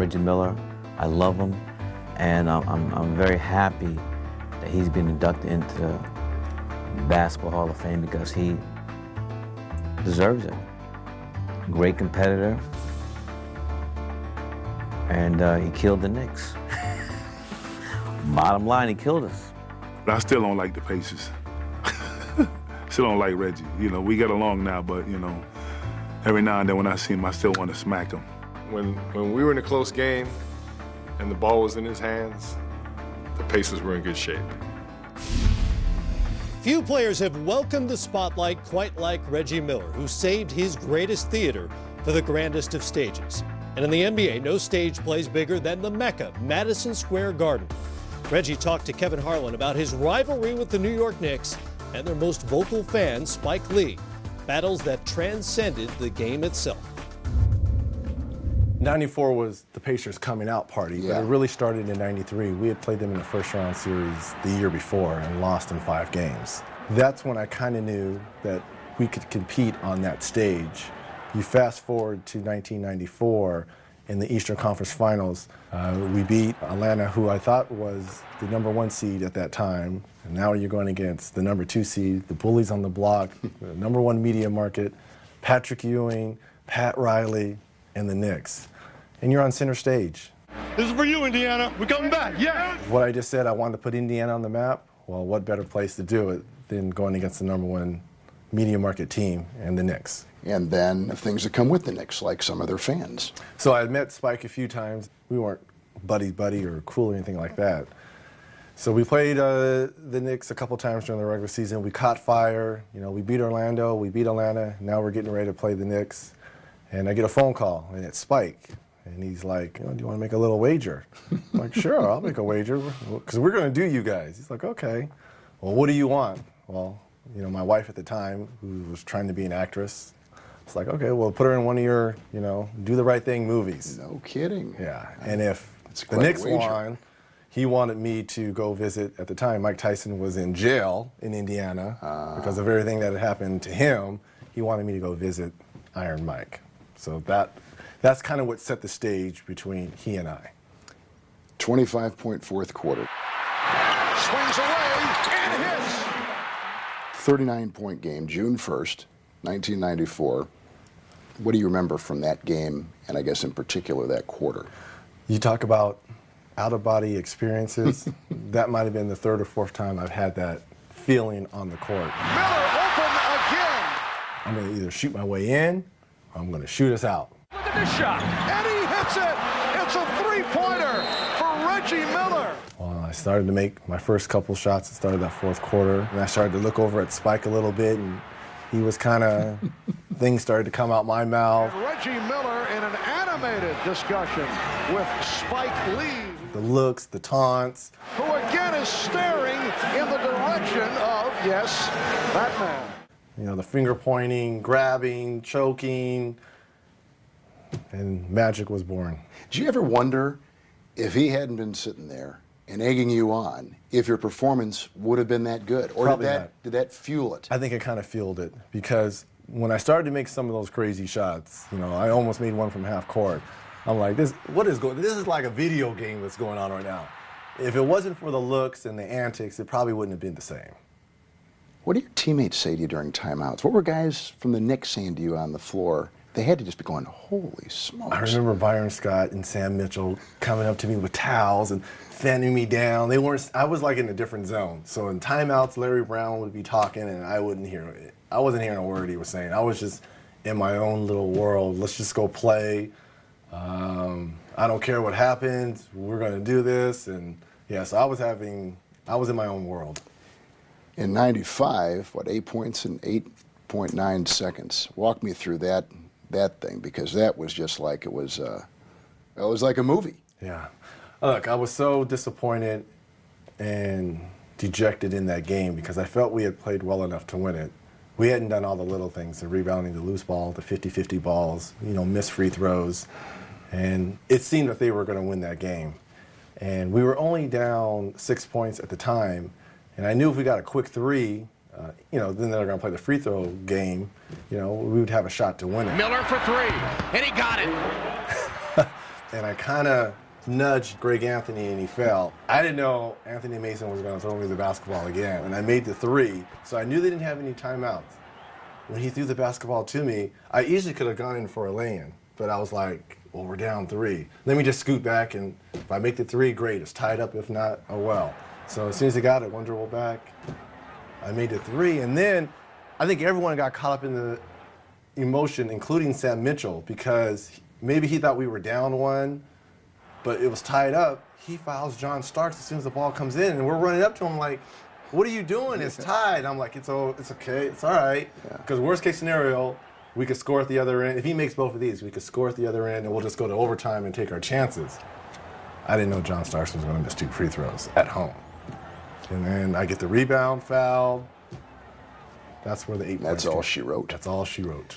Reggie Miller. I love him, and I'm very happy that he's been inducted into the Basketball Hall of Fame because he deserves it. Great competitor, and he killed the Knicks. Bottom line, he killed us. But I still don't like the Pacers. Still don't like Reggie. You know, we get along now, but, you know, every now and then when I see him, I still want to smack him. When we were in a close game and the ball was in his hands, the Pacers were in good shape. Few players have welcomed the spotlight quite like Reggie Miller, who saved his greatest theater for the grandest of stages. And in the NBA, no stage plays bigger than the Mecca, Madison Square Garden. Reggie talked to Kevin Harlan about his rivalry with the New York Knicks and their most vocal fan, Spike Lee. Battles that transcended the game itself. 94 was the Pacers' coming out party, but it really started in 93. We had played them in the first round series the year before and lost in 5 games. That's when I kind of knew that we could compete on that stage. You fast forward to 1994 in the Eastern Conference Finals. We beat Atlanta, who I thought was the #1 seed at that time. And now you're going against the #2 seed, the bullies on the block, the #1 media market, Patrick Ewing, Pat Riley, and the Knicks. And you're on center stage. This is for you, Indiana. We're coming back, yeah. What I just said, I wanted to put Indiana on the map. Well, what better place to do it than going against the #1 media market team and the Knicks? And then things that come with the Knicks, like some of their fans. So I met Spike a few times. We weren't buddy or cool or anything like that. So we played the Knicks a couple times during the regular season. We caught fire. You know, we beat Orlando, we beat Atlanta. Now we're getting ready to play the Knicks. And I get a phone call, and it's Spike. And he's like, do you want to make a little wager? I'm like, sure, I'll make a wager, because we're going to do you guys. He's like, okay. Well, what do you want? Well, you know, my wife at the time, who was trying to be an actress, it's like, okay, well, put her in one of your, you know, Do the Right Thing movies. No kidding. Yeah, and if the Knicks won, he wanted me to go visit, at the time, Mike Tyson was in jail in Indiana because of everything that had happened to him. He wanted me to go visit Iron Mike. So that's kind of what set the stage between he and I. 25-point fourth quarter. Swings away and hits. 39-point game, June 1st, 1994. What do you remember from that game, and I guess in particular that quarter? You talk about out-of-body experiences. That might have been the 3rd or 4th time I've had that feeling on the court. Miller open again. I'm going to either shoot my way in, or I'm going to shoot us out. Look at this shot. And he hits it. It's a three-pointer for Reggie Miller. Well, I started to make my first couple shots at the start of that 4th quarter, and I started to look over at Spike a little bit, and he was kind of, things started to come out my mouth. And Reggie Miller in an animated discussion with Spike Lee. The looks, the taunts. Who again is staring in the direction of, yes, that man. You know, the finger pointing, grabbing, choking, and magic was born. Did you ever wonder if he hadn't been sitting there and egging you on, if your performance would have been that good? Or did that fuel it? I think it kind of fueled it, because when I started to make some of those crazy shots, you know, I almost made one from half court. I'm like, this is like a video game that's going on right now. If it wasn't for the looks and the antics, it probably wouldn't have been the same. What do your teammates say to you during timeouts? What were guys from the Knicks saying to you on the floor? They had to just be going, holy smokes. I remember Byron Scott and Sam Mitchell coming up to me with towels and fanning me down. I was like in a different zone. So in timeouts, Larry Brown would be talking and I wouldn't hear it. I wasn't hearing a word he was saying. I was just in my own little world. Let's just go play. I don't care what happens. We're going to do this. And yeah, so I was in my own world. In 95, 8 points in 8.9 seconds. Walk me through that thing, because that was just like it was like a movie. Yeah. Look, I was so disappointed and dejected in that game because I felt we had played well enough to win it. We hadn't done all the little things, the rebounding, the loose ball, the 50-50 balls, you know, missed free throws. And it seemed that they were going to win that game. And we were only down 6 points at the time. And I knew if we got a quick three, you know, then they're going to play the free throw game, you know, we would have a shot to win it. Miller for three, and he got it. and I kind of nudged Greg Anthony, and he fell. I didn't know Anthony Mason was going to throw me the basketball again, and I made the three, so I knew they didn't have any timeouts. When he threw the basketball to me, I easily could have gone in for a lay-in, but I was like, well, we're down 3. Let me just scoot back, and if I make the 3, great. It's tied up. If not, oh well. So as soon as he got it, one dribble back, I made the 3, and then I think everyone got caught up in the emotion, including Sam Mitchell, because maybe he thought we were down 1, but it was tied up. He fouls John Starks as soon as the ball comes in, and we're running up to him like, what are you doing? It's tied. I'm like, it's okay. It's all right. Because worst case scenario, we could score at the other end. If he makes both of these, we could score at the other end, and we'll just go to overtime and take our chances. I didn't know John Starks was going to miss 2 free throws at home. And then I get the rebound foul. That's where the 8 points. That's all she wrote. That's all she wrote.